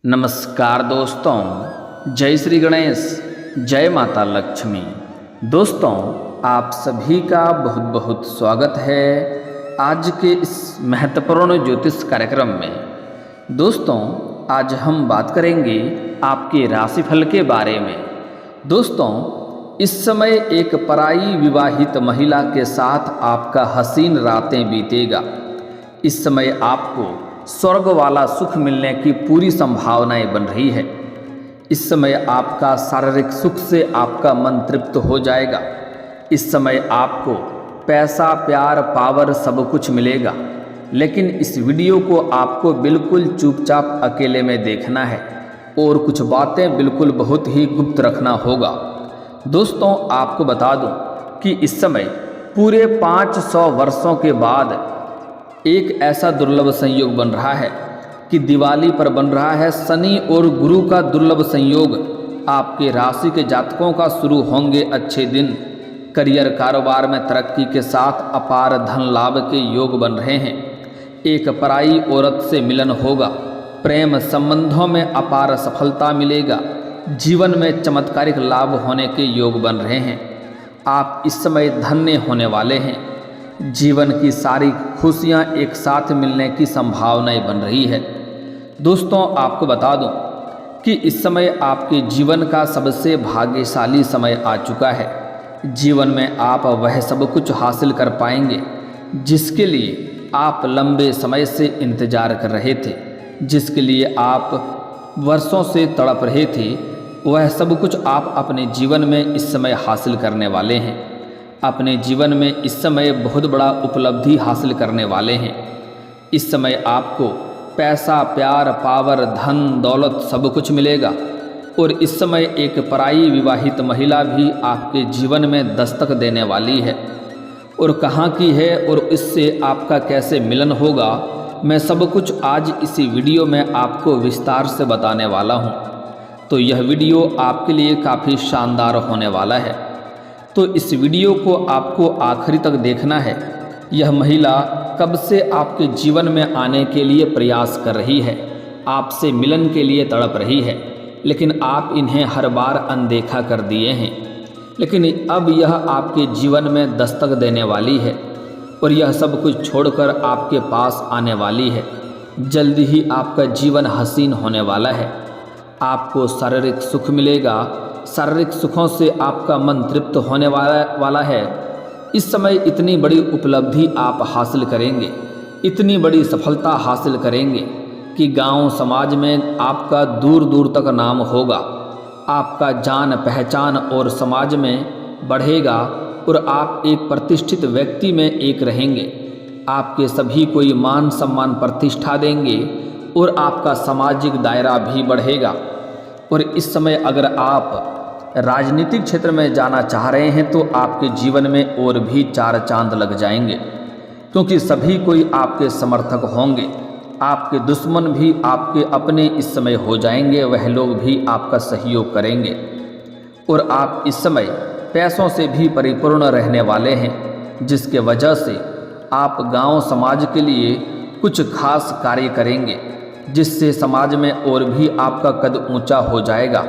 नमस्कार दोस्तों, जय श्री गणेश, जय माता लक्ष्मी। दोस्तों, आप सभी का बहुत बहुत स्वागत है आज के इस महत्वपूर्ण ज्योतिष कार्यक्रम में। दोस्तों, आज हम बात करेंगे आपके राशिफल के बारे में। दोस्तों, इस समय एक पराई विवाहित महिला के साथ आपका हसीन रातें बीतेगा। इस समय आपको स्वर्ग वाला सुख मिलने की पूरी संभावनाएं बन रही है। इस समय आपका शारीरिक सुख से आपका मन तृप्त हो जाएगा। इस समय आपको पैसा, प्यार, पावर सब कुछ मिलेगा। लेकिन इस वीडियो को आपको बिल्कुल चुपचाप अकेले में देखना है और कुछ बातें बिल्कुल बहुत ही गुप्त रखना होगा। दोस्तों, आपको बता दूं कि इस समय पूरे 500 वर्षों के बाद एक ऐसा दुर्लभ संयोग बन रहा है कि दिवाली पर बन रहा है शनि और गुरु का दुर्लभ संयोग। आपके राशि के जातकों का शुरू होंगे अच्छे दिन। करियर, कारोबार में तरक्की के साथ अपार धन लाभ के योग बन रहे हैं। एक पराई औरत से मिलन होगा। प्रेम संबंधों में अपार सफलता मिलेगा। जीवन में चमत्कारिक लाभ होने के योग बन रहे हैं। आप इस समय धन्य होने वाले हैं। जीवन की सारी खुशियां एक साथ मिलने की संभावनाएं बन रही है। दोस्तों, आपको बता दूं कि इस समय आपके जीवन का सबसे भाग्यशाली समय आ चुका है। जीवन में आप वह सब कुछ हासिल कर पाएंगे जिसके लिए आप लंबे समय से इंतजार कर रहे थे, जिसके लिए आप वर्षों से तड़प रहे थे। वह सब कुछ आप अपने जीवन में इस समय हासिल करने वाले हैं। अपने जीवन में इस समय बहुत बड़ा उपलब्धि हासिल करने वाले हैं। इस समय आपको पैसा, प्यार, पावर, धन, दौलत सब कुछ मिलेगा। और इस समय एक पराई विवाहित महिला भी आपके जीवन में दस्तक देने वाली है। और कहाँ की है और इससे आपका कैसे मिलन होगा, मैं सब कुछ आज इसी वीडियो में आपको विस्तार से बताने वाला हूँ। तो यह वीडियो आपके लिए काफ़ी शानदार होने वाला है। तो इस वीडियो को आपको आखिरी तक देखना है। यह महिला कब से आपके जीवन में आने के लिए प्रयास कर रही है, आपसे मिलन के लिए तड़प रही है, लेकिन आप इन्हें हर बार अनदेखा कर दिए हैं। लेकिन अब यह आपके जीवन में दस्तक देने वाली है और यह सब कुछ छोड़कर आपके पास आने वाली है। जल्दी ही आपका जीवन हसीन होने वाला है। आपको शारीरिक सुख मिलेगा। शारीरिक सुखों से आपका मन तृप्त होने वाला है। इस समय इतनी बड़ी उपलब्धि आप हासिल करेंगे, इतनी बड़ी सफलता हासिल करेंगे कि गांव समाज में आपका दूर दूर तक नाम होगा। आपका जान पहचान और समाज में बढ़ेगा और आप एक प्रतिष्ठित व्यक्ति में एक रहेंगे। आपके सभी कोई मान सम्मान प्रतिष्ठा देंगे और आपका सामाजिक दायरा भी बढ़ेगा। और इस समय अगर आप राजनीतिक क्षेत्र में जाना चाह रहे हैं तो आपके जीवन में और भी 4 चांद लग जाएंगे, क्योंकि सभी कोई आपके समर्थक होंगे। आपके दुश्मन भी आपके अपने इस समय हो जाएंगे। वह लोग भी आपका सहयोग करेंगे और आप इस समय पैसों से भी परिपूर्ण रहने वाले हैं, जिसके वजह से आप गांव समाज के लिए कुछ खास कार्य करेंगे, जिससे समाज में और भी आपका कद ऊंचा हो जाएगा।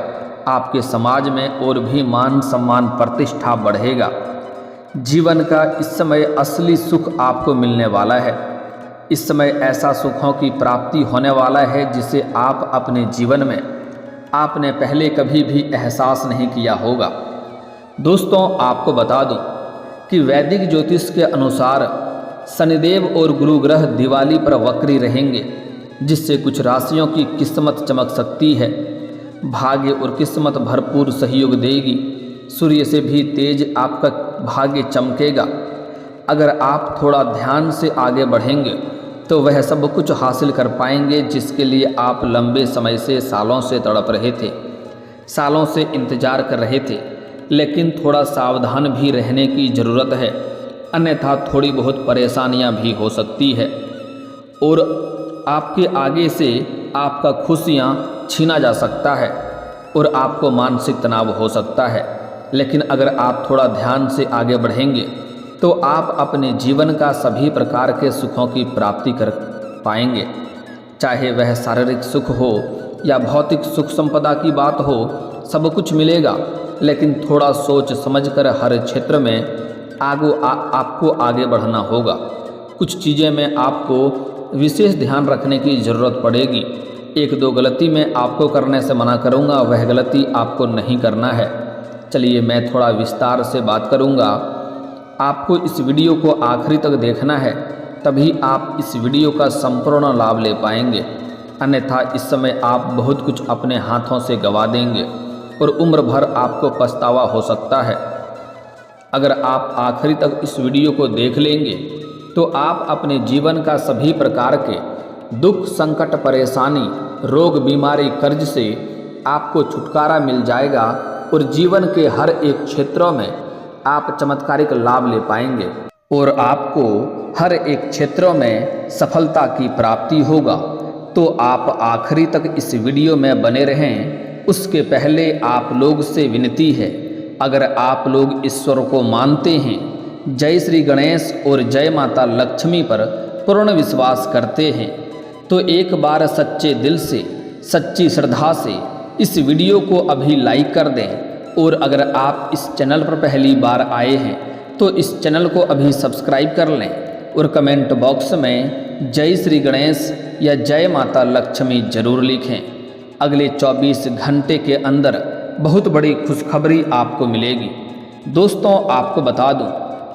आपके समाज में और भी मान सम्मान प्रतिष्ठा बढ़ेगा। जीवन का इस समय असली सुख आपको मिलने वाला है। इस समय ऐसा सुखों की प्राप्ति होने वाला है जिसे आप अपने जीवन में आपने पहले कभी भी एहसास नहीं किया होगा। दोस्तों, आपको बता दूं कि वैदिक ज्योतिष के अनुसार शनिदेव और गुरु ग्रह दिवाली पर वक्री रहेंगे, जिससे कुछ राशियों की किस्मत चमक सकती है। भाग्य और किस्मत भरपूर सहयोग देगी। सूर्य से भी तेज आपका भाग्य चमकेगा। अगर आप थोड़ा ध्यान से आगे बढ़ेंगे तो वह सब कुछ हासिल कर पाएंगे जिसके लिए आप लंबे समय से सालों से तड़प रहे थे, सालों से इंतजार कर रहे थे। लेकिन थोड़ा सावधान भी रहने की ज़रूरत है, अन्यथा थोड़ी बहुत परेशानियां भी हो सकती है और आपके आगे से आपका खुशियां छीना जा सकता है और आपको मानसिक तनाव हो सकता है। लेकिन अगर आप थोड़ा ध्यान से आगे बढ़ेंगे तो आप अपने जीवन का सभी प्रकार के सुखों की प्राप्ति कर पाएंगे, चाहे वह शारीरिक सुख हो या भौतिक सुख संपदा की बात हो, सब कुछ मिलेगा, लेकिन थोड़ा सोच समझकर हर क्षेत्र में आपको आगे बढ़ना होगा। कुछ चीज़ें में आपको विशेष ध्यान रखने की ज़रूरत पड़ेगी। एक दो गलती मैं आपको करने से मना करूँगा, वह गलती आपको नहीं करना है। चलिए मैं थोड़ा विस्तार से बात करूँगा। आपको इस वीडियो को आखिरी तक देखना है, तभी आप इस वीडियो का संपूर्ण लाभ ले पाएंगे। अन्यथा इस समय आप बहुत कुछ अपने हाथों से गंवा देंगे और उम्र भर आपको पछतावा हो सकता है। अगर आप आखिरी तक इस वीडियो को देख लेंगे तो आप अपने जीवन का सभी प्रकार के दुख, संकट, परेशानी, रोग, बीमारी, कर्ज से आपको छुटकारा मिल जाएगा और जीवन के हर एक क्षेत्रों में आप चमत्कारिक लाभ ले पाएंगे और आपको हर एक क्षेत्रों में सफलता की प्राप्ति होगा। तो आप आखिरी तक इस वीडियो में बने रहें। उसके पहले आप लोग से विनती है, अगर आप लोग ईश्वर को मानते हैं, जय श्री गणेश और जय माता लक्ष्मी पर पूर्ण विश्वास करते हैं, तो एक बार सच्चे दिल से, सच्ची श्रद्धा से इस वीडियो को अभी लाइक कर दें। और अगर आप इस चैनल पर पहली बार आए हैं तो इस चैनल को अभी सब्सक्राइब कर लें और कमेंट बॉक्स में जय श्री गणेश या जय माता लक्ष्मी जरूर लिखें। अगले 24 घंटे के अंदर बहुत बड़ी खुशखबरी आपको मिलेगी। दोस्तों, आपको बता दूं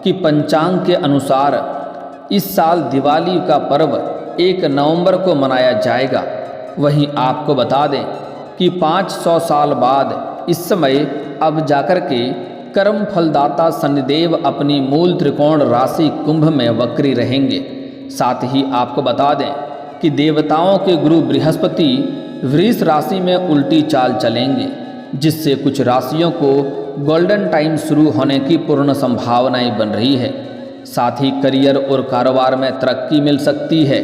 कि पंचांग के अनुसार इस साल दिवाली का पर्व 1 नवंबर को मनाया जाएगा। वहीं आपको बता दें कि 500 साल बाद इस समय अब जाकर के कर्म फलदाता शनिदेव अपनी मूल त्रिकोण राशि कुंभ में वक्री रहेंगे। साथ ही आपको बता दें कि देवताओं के गुरु बृहस्पति वृष राशि में उल्टी चाल चलेंगे, जिससे कुछ राशियों को गोल्डन टाइम शुरू होने की पूर्ण संभावनाएं बन रही है। साथ ही करियर और कारोबार में तरक्की मिल सकती है,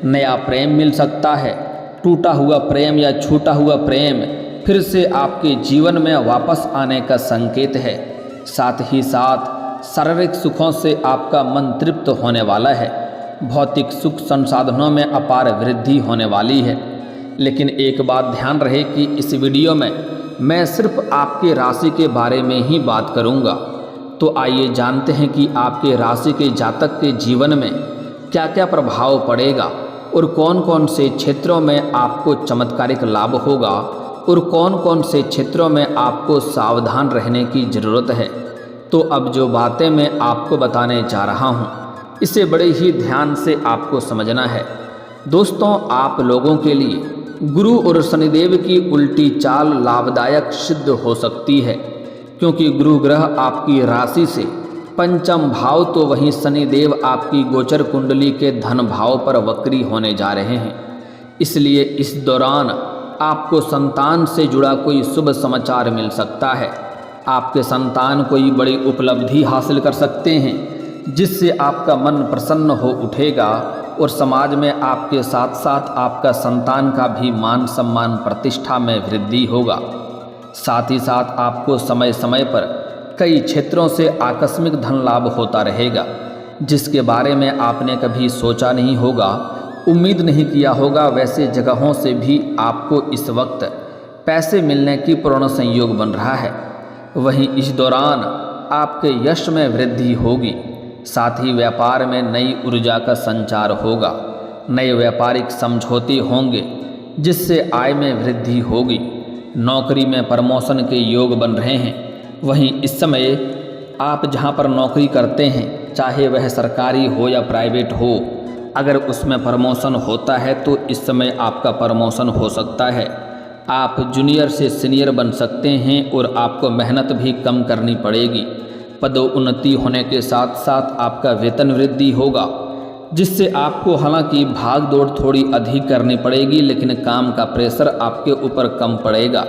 नया प्रेम मिल सकता है, टूटा हुआ प्रेम या छूटा हुआ प्रेम फिर से आपके जीवन में वापस आने का संकेत है। साथ ही साथ शारीरिक सुखों से आपका मन तृप्त होने वाला है। भौतिक सुख संसाधनों में अपार वृद्धि होने वाली है। लेकिन एक बात ध्यान रहे कि इस वीडियो में मैं सिर्फ आपके राशि के बारे में ही बात करूंगा। तो आइए जानते हैं कि आपके राशि के जातक के जीवन में क्या क्या प्रभाव पड़ेगा और कौन कौन से क्षेत्रों में आपको चमत्कारिक लाभ होगा और कौन कौन से क्षेत्रों में आपको सावधान रहने की ज़रूरत है। तो अब जो बातें मैं आपको बताने जा रहा हूँ, इसे बड़े ही ध्यान से आपको समझना है। दोस्तों, आप लोगों के लिए गुरु और शनिदेव की उल्टी चाल लाभदायक सिद्ध हो सकती है, क्योंकि गुरु ग्रह आपकी राशि से पंचम भाव, तो वहीं शनिदेव आपकी गोचर कुंडली के धन भाव पर वक्री होने जा रहे हैं। इसलिए इस दौरान आपको संतान से जुड़ा कोई शुभ समाचार मिल सकता है। आपके संतान कोई बड़ी उपलब्धि हासिल कर सकते हैं, जिससे आपका मन प्रसन्न हो उठेगा और समाज में आपके साथ साथ आपका संतान का भी मान सम्मान प्रतिष्ठा में वृद्धि होगा। साथ ही साथ आपको समय समय पर कई क्षेत्रों से आकस्मिक धन लाभ होता रहेगा, जिसके बारे में आपने कभी सोचा नहीं होगा, उम्मीद नहीं किया होगा। वैसे जगहों से भी आपको इस वक्त पैसे मिलने की पूर्ण संयोग बन रहा है। वहीं इस दौरान आपके यश में वृद्धि होगी। साथ ही व्यापार में नई ऊर्जा का संचार होगा। नए व्यापारिक समझौते होंगे, जिससे आय में वृद्धि होगी। नौकरी में प्रमोशन के योग बन रहे हैं। वहीं इस समय आप जहां पर नौकरी करते हैं, चाहे वह सरकारी हो या प्राइवेट हो, अगर उसमें प्रमोशन होता है तो इस समय आपका प्रमोशन हो सकता है। आप जूनियर से सीनियर बन सकते हैं और आपको मेहनत भी कम करनी पड़ेगी। पदोन्नति होने के साथ साथ आपका वेतन वृद्धि होगा, जिससे आपको हालांकि भाग दौड़ थोड़ी अधिक करनी पड़ेगी, लेकिन काम का प्रेशर आपके ऊपर कम पड़ेगा।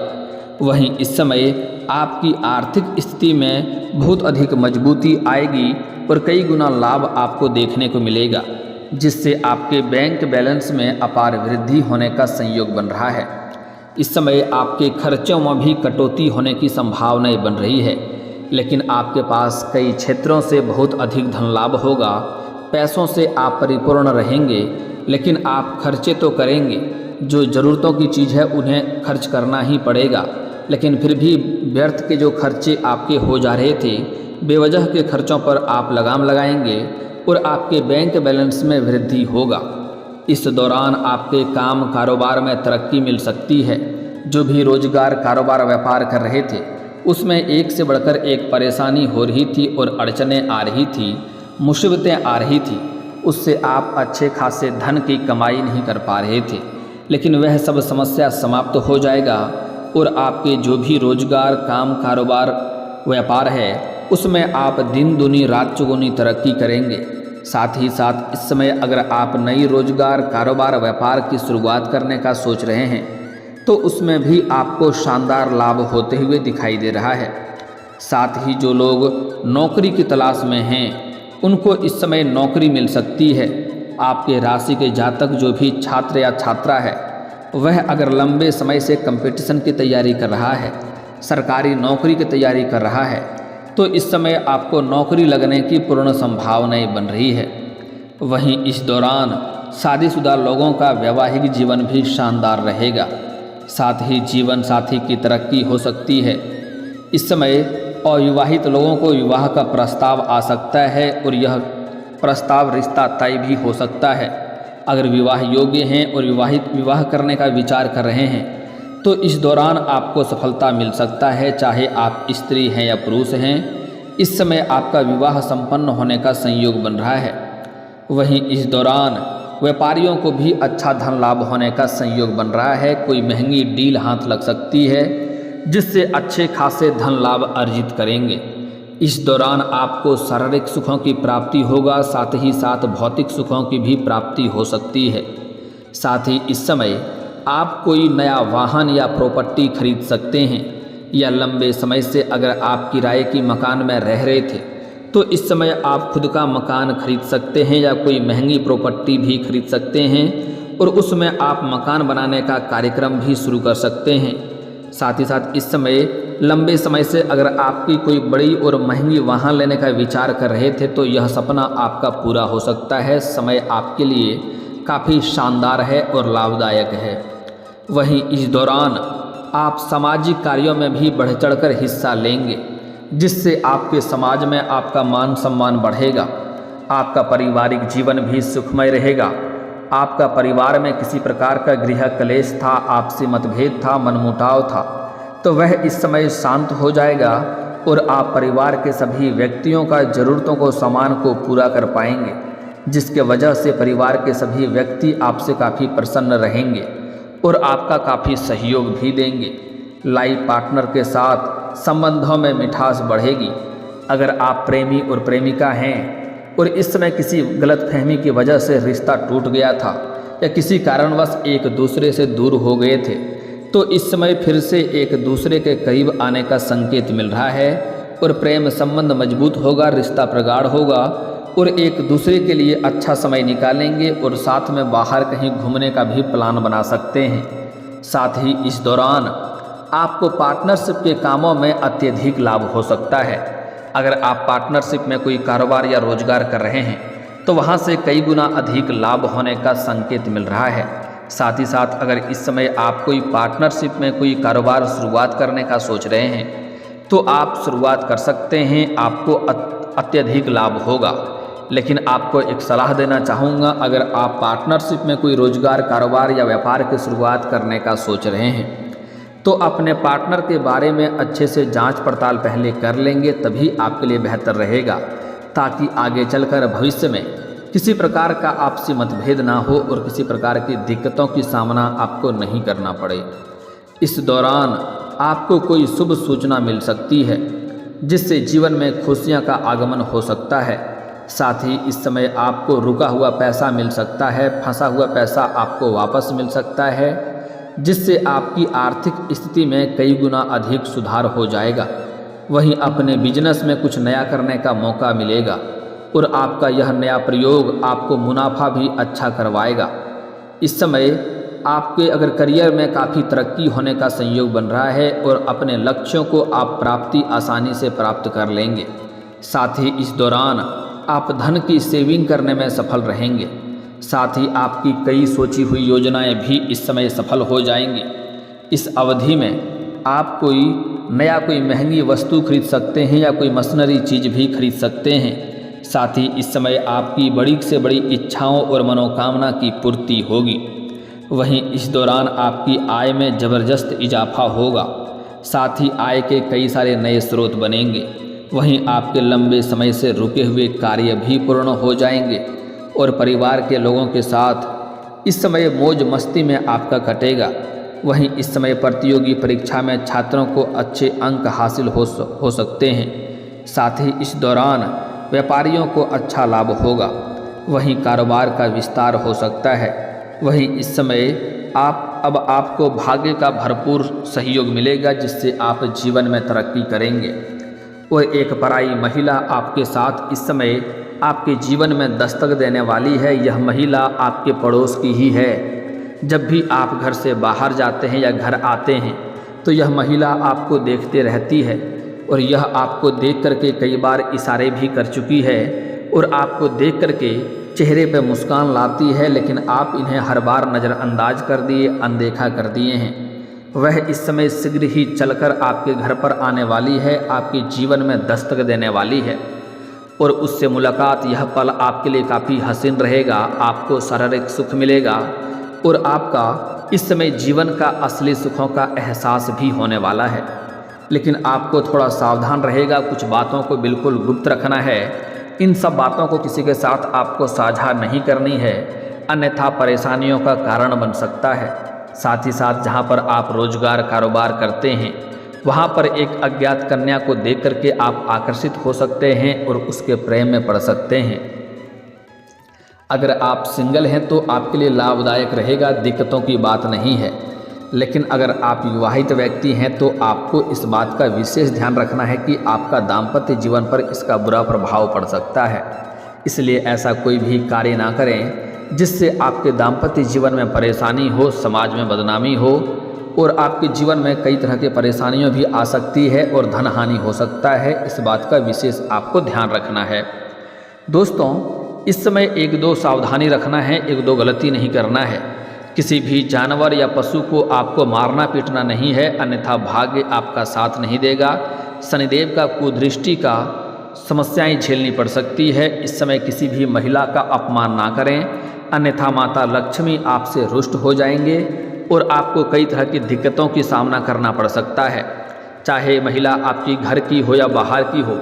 वहीं इस समय आपकी आर्थिक स्थिति में बहुत अधिक मजबूती आएगी और कई गुना लाभ आपको देखने को मिलेगा, जिससे आपके बैंक बैलेंस में अपार वृद्धि होने का संयोग बन रहा है। इस समय आपके खर्चों में भी कटौती होने की संभावनाएं बन रही है, लेकिन आपके पास कई क्षेत्रों से बहुत अधिक धन लाभ होगा। पैसों से आप परिपूर्ण रहेंगे, लेकिन आप खर्चे तो करेंगे, जो ज़रूरतों की चीज़ है उन्हें खर्च करना ही पड़ेगा, लेकिन फिर भी व्यर्थ के जो खर्चे आपके हो जा रहे थे, बेवजह के खर्चों पर आप लगाम लगाएंगे और आपके बैंक बैलेंस में वृद्धि होगा। इस दौरान आपके काम कारोबार में तरक्की मिल सकती है। जो भी रोजगार कारोबार व्यापार कर रहे थे उसमें एक से बढ़कर एक परेशानी हो रही थी और अड़चनें आ रही थी, मुसीबतें आ रही थी, उससे आप अच्छे खासे धन की कमाई नहीं कर पा रहे थे। लेकिन वह सब समस्या समाप्त हो जाएगा और आपके जो भी रोजगार काम कारोबार व्यापार है उसमें आप दिन दूनी रात चौगुनी तरक्की करेंगे। साथ ही साथ इस समय अगर आप नई रोजगार कारोबार व्यापार की शुरुआत करने का सोच रहे हैं तो उसमें भी आपको शानदार लाभ होते हुए दिखाई दे रहा है। साथ ही जो लोग नौकरी की तलाश में हैं उनको इस समय नौकरी मिल सकती है। आपके राशि के जातक जो भी छात्र या छात्रा है वह अगर लंबे समय से कंपटीशन की तैयारी कर रहा है, सरकारी नौकरी की तैयारी कर रहा है, तो इस समय आपको नौकरी लगने की पूर्ण संभावनाएं बन रही है। वहीं इस दौरान शादीशुदा लोगों का वैवाहिक जीवन भी शानदार रहेगा। साथ ही जीवन साथी की तरक्की हो सकती है। इस समय अविवाहित लोगों को विवाह का प्रस्ताव आ सकता है और यह प्रस्ताव रिश्ता तय भी हो सकता है। अगर विवाह योग्य हैं और विवाह करने का विचार कर रहे हैं तो इस दौरान आपको सफलता मिल सकता है, चाहे आप स्त्री हैं या पुरुष हैं। इस समय आपका विवाह संपन्न होने का संयोग बन रहा है। वहीं इस दौरान व्यापारियों को भी अच्छा धन लाभ होने का संयोग बन रहा है। कोई महंगी डील हाथ लग सकती है जिससे अच्छे खासे धन लाभ अर्जित करेंगे। इस दौरान आपको शारीरिक सुखों की प्राप्ति होगा, साथ ही साथ भौतिक सुखों की भी प्राप्ति हो सकती है। साथ ही इस समय आप कोई नया वाहन या प्रॉपर्टी खरीद सकते हैं, या लंबे समय से अगर आप किराए की मकान में रह रहे थे तो इस समय आप खुद का मकान खरीद सकते हैं या कोई महंगी प्रॉपर्टी भी खरीद सकते हैं और उसमें आप मकान बनाने का कार्यक्रम भी शुरू कर सकते हैं। साथ ही साथ इस समय लंबे समय से अगर आपकी कोई बड़ी और महंगी वाहन लेने का विचार कर रहे थे तो यह सपना आपका पूरा हो सकता है। समय आपके लिए काफ़ी शानदार है और लाभदायक है। वहीं इस दौरान आप सामाजिक कार्यों में भी बढ़ चढ़कर हिस्सा लेंगे, जिससे आपके समाज में आपका मान सम्मान बढ़ेगा। आपका पारिवारिक जीवन भी सुखमय रहेगा। आपका परिवार में किसी प्रकार का गृह क्लेश था, आपसी मतभेद था, मनमुटाव था, तो वह इस समय शांत हो जाएगा और आप परिवार के सभी व्यक्तियों का ज़रूरतों को सामान को पूरा कर पाएंगे, जिसके वजह से परिवार के सभी व्यक्ति आपसे काफ़ी प्रसन्न रहेंगे और आपका काफ़ी सहयोग भी देंगे। लाइफ पार्टनर के साथ संबंधों में मिठास बढ़ेगी। अगर आप प्रेमी और प्रेमिका हैं और इस समय किसी गलतफहमी की वजह से रिश्ता टूट गया था या किसी कारणवश एक दूसरे से दूर हो गए थे, तो इस समय फिर से एक दूसरे के करीब आने का संकेत मिल रहा है और प्रेम संबंध मजबूत होगा, रिश्ता प्रगाढ़ होगा और एक दूसरे के लिए अच्छा समय निकालेंगे और साथ में बाहर कहीं घूमने का भी प्लान बना सकते हैं। साथ ही इस दौरान आपको पार्टनरशिप के कामों में अत्यधिक लाभ हो सकता है। अगर आप पार्टनरशिप में कोई कारोबार या रोजगार कर रहे हैं तो वहाँ से कई गुना अधिक लाभ होने का संकेत मिल रहा है। साथ ही साथ अगर इस समय आप कोई पार्टनरशिप में कोई कारोबार शुरुआत करने का सोच रहे हैं तो आप शुरुआत कर सकते हैं, आपको अत्यधिक लाभ होगा। लेकिन आपको एक सलाह देना चाहूँगा, अगर आप पार्टनरशिप में कोई रोजगार कारोबार या व्यापार की शुरुआत करने का सोच रहे हैं तो अपने पार्टनर के बारे में अच्छे से जांच पड़ताल पहले कर लेंगे, तभी आपके लिए बेहतर रहेगा, ताकि आगे चलकर भविष्य में किसी प्रकार का आपसी मतभेद ना हो और किसी प्रकार की दिक्कतों की सामना आपको नहीं करना पड़े। इस दौरान आपको कोई शुभ सूचना मिल सकती है जिससे जीवन में खुशियां का आगमन हो सकता है। साथ ही इस समय आपको रुका हुआ पैसा मिल सकता है, फंसा हुआ पैसा आपको वापस मिल सकता है, जिससे आपकी आर्थिक स्थिति में कई गुना अधिक सुधार हो जाएगा। वहीं अपने बिजनेस में कुछ नया करने का मौका मिलेगा और आपका यह नया प्रयोग आपको मुनाफा भी अच्छा करवाएगा। इस समय आपके अगर करियर में काफ़ी तरक्की होने का संयोग बन रहा है और अपने लक्ष्यों को आप प्राप्ति आसानी से प्राप्त कर लेंगे। साथ ही इस दौरान आप धन की सेविंग करने में सफल रहेंगे। साथ ही आपकी कई सोची हुई योजनाएं भी इस समय सफल हो जाएंगी। इस अवधि में आप कोई महंगी वस्तु खरीद सकते हैं या कोई मशीनरी चीज़ भी खरीद सकते हैं। साथ ही इस समय आपकी बड़ी से बड़ी इच्छाओं और मनोकामना की पूर्ति होगी। वहीं इस दौरान आपकी आय में ज़बरदस्त इजाफा होगा। साथ ही आय के कई सारे नए स्रोत बनेंगे। वहीं आपके लंबे समय से रुके हुए कार्य भी पूर्ण हो जाएंगे और परिवार के लोगों के साथ इस समय मौज मस्ती में आपका कटेगा। वहीं इस समय प्रतियोगी परीक्षा में छात्रों को अच्छे अंक हासिल हो सकते हैं। साथ ही इस दौरान व्यापारियों को अच्छा लाभ होगा। वहीं कारोबार का विस्तार हो सकता है। वहीं इस समय अब आपको भाग्य का भरपूर सहयोग मिलेगा, जिससे आप जीवन में तरक्की करेंगे। और एक पराई महिला आपके साथ इस समय आपके जीवन में दस्तक देने वाली है। यह महिला आपके पड़ोस की ही है। जब भी आप घर से बाहर जाते हैं या घर आते हैं तो यह महिला आपको देखते रहती है और यह आपको देख करके कई बार इशारे भी कर चुकी है और आपको देख करके चेहरे पर मुस्कान लाती है, लेकिन आप इन्हें हर बार नज़रअंदाज कर दिए, अनदेखा कर दिए हैं। वह इस समय शीघ्र ही चलकर आपके घर पर आने वाली है, आपके जीवन में दस्तक देने वाली है और उससे मुलाकात यह पल आपके लिए काफ़ी हसीन रहेगा। आपको शारीरिक सुख मिलेगा और आपका इस समय जीवन का असली सुखों का एहसास भी होने वाला है। लेकिन आपको थोड़ा सावधान रहेगा, कुछ बातों को बिल्कुल गुप्त रखना है। इन सब बातों को किसी के साथ आपको साझा नहीं करनी है, अन्यथा परेशानियों का कारण बन सकता है। साथ ही साथ जहाँ पर आप रोजगार कारोबार करते हैं वहाँ पर एक अज्ञात कन्या को देख करके आप आकर्षित हो सकते हैं और उसके प्रेम में पड़ सकते हैं। अगर आप सिंगल हैं तो आपके लिए लाभदायक रहेगा, दिक्कतों की बात नहीं है। लेकिन अगर आप विवाहित व्यक्ति हैं तो आपको इस बात का विशेष ध्यान रखना है कि आपका दाम्पत्य जीवन पर इसका बुरा प्रभाव पड़ सकता है। इसलिए ऐसा कोई भी कार्य ना करें जिससे आपके दाम्पत्य जीवन में परेशानी हो, समाज में बदनामी हो और आपके जीवन में कई तरह की परेशानियां भी आ सकती है और धन हानि हो सकता है। इस बात का विशेष आपको ध्यान रखना है। दोस्तों, इस समय एक दो सावधानी रखना है, एक दो गलती नहीं करना है। किसी भी जानवर या पशु को आपको मारना पीटना नहीं है, अन्यथा भाग्य आपका साथ नहीं देगा। शनिदेव का कुदृष्टि का समस्याएं झेलनी पड़ सकती है। इस समय किसी भी महिला का अपमान ना करें, अन्यथा माता लक्ष्मी आपसे रुष्ट हो जाएंगे और आपको कई तरह की दिक्कतों की सामना करना पड़ सकता है। चाहे महिला आपकी घर की हो या बाहर की हो,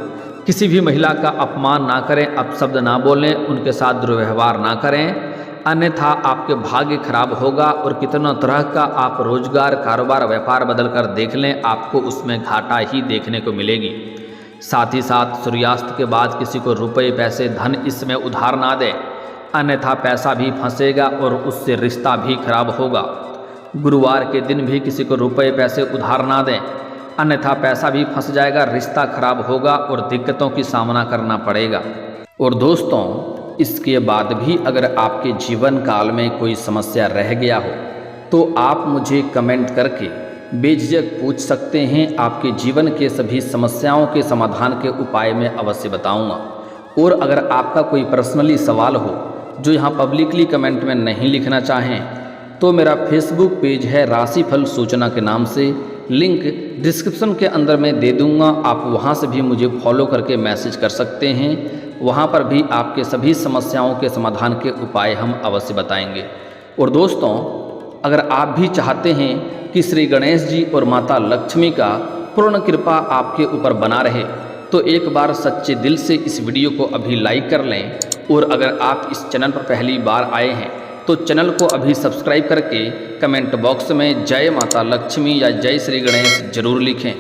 किसी भी महिला का अपमान ना करें, अपशब्द ना बोलें, उनके साथ दुर्व्यवहार ना करें, अन्यथा आपके भाग्य खराब होगा। और कितना तरह का आप रोजगार कारोबार व्यापार बदल कर देख लें, आपको उसमें घाटा ही देखने को मिलेगी। साथ ही साथ सूर्यास्त के बाद किसी को रुपए पैसे धन इसमें उधार ना दें, अन्यथा पैसा भी फंसेगा और उससे रिश्ता भी खराब होगा। गुरुवार के दिन भी किसी को रुपए पैसे उधार ना दें, अन्यथा पैसा भी फंस जाएगा, रिश्ता खराब होगा और दिक्कतों की सामना करना पड़ेगा। और दोस्तों, इसके बाद भी अगर आपके जीवन काल में कोई समस्या रह गया हो तो आप मुझे कमेंट करके बेझिझक पूछ सकते हैं। आपके जीवन के सभी समस्याओं के समाधान के उपाय मैं अवश्य बताऊंगा। और अगर आपका कोई पर्सनली सवाल हो जो यहाँ पब्लिकली कमेंट में नहीं लिखना चाहें तो मेरा फेसबुक पेज है राशिफल सूचना के नाम से, लिंक डिस्क्रिप्शन के अंदर मैं दे दूंगा। आप वहां से भी मुझे फॉलो करके मैसेज कर सकते हैं। वहां पर भी आपके सभी समस्याओं के समाधान के उपाय हम अवश्य बताएंगे। और दोस्तों, अगर आप भी चाहते हैं कि श्री गणेश जी और माता लक्ष्मी का पूर्ण कृपा आपके ऊपर बना रहे तो एक बार सच्चे दिल से इस वीडियो को अभी लाइक कर लें। और अगर आप इस चैनल पर पहली बार आए हैं तो चैनल को अभी सब्सक्राइब करके कमेंट बॉक्स में जय माता लक्ष्मी या जय श्री गणेश जरूर लिखें।